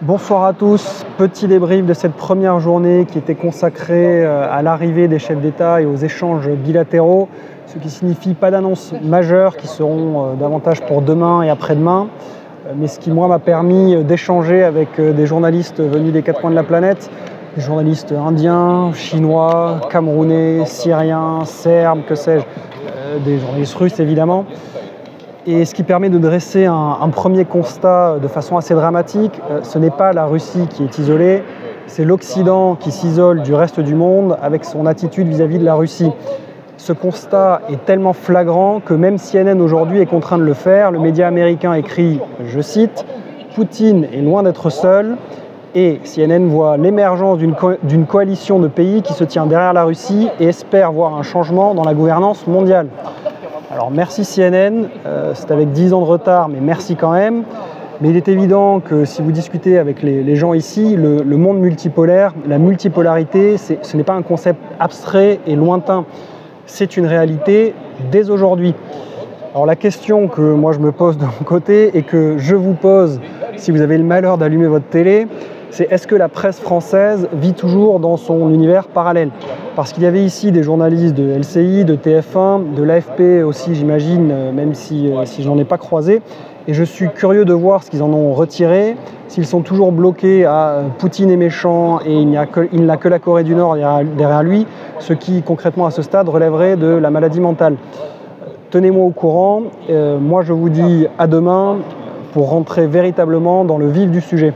Bonsoir à tous, petit débrief de cette première journée qui était consacrée à l'arrivée des chefs d'État et aux échanges bilatéraux, ce qui signifie pas d'annonces majeures qui seront davantage pour demain et après-demain, mais ce qui moi m'a permis d'échanger avec des journalistes venus des quatre coins de la planète, des journalistes indiens, chinois, camerounais, syriens, serbes, que sais-je, des journalistes russes évidemment. Et ce qui permet de dresser un premier constat de façon assez dramatique, ce n'est pas la Russie qui est isolée, c'est l'Occident qui s'isole du reste du monde avec son attitude vis-à-vis de la Russie. Ce constat est tellement flagrant que même CNN aujourd'hui est contraint de le faire. Le média américain écrit, je cite, « Poutine est loin d'être seul » et CNN voit l'émergence d'une coalition de pays qui se tient derrière la Russie et espère voir un changement dans la gouvernance mondiale. Alors merci CNN, c'est avec 10 ans de retard, mais merci quand même. Mais il est évident que si vous discutez avec les gens ici, le monde multipolaire, la multipolarité, ce n'est pas un concept abstrait et lointain. C'est une réalité dès aujourd'hui. Alors la question que moi je me pose de mon côté et que je vous pose si vous avez le malheur d'allumer votre télé, c'est est-ce que la presse française vit toujours dans son univers parallèle? Parce qu'il y avait ici des journalistes de LCI, de TF1, de l'AFP aussi j'imagine, même si je n'en ai pas croisé. Et je suis curieux de voir ce qu'ils en ont retiré, s'ils sont toujours bloqués à Poutine est méchant et il n'a que la Corée du Nord derrière lui, ce qui concrètement à ce stade relèverait de la maladie mentale. Tenez-moi au courant, moi je vous dis à demain pour rentrer véritablement dans le vif du sujet.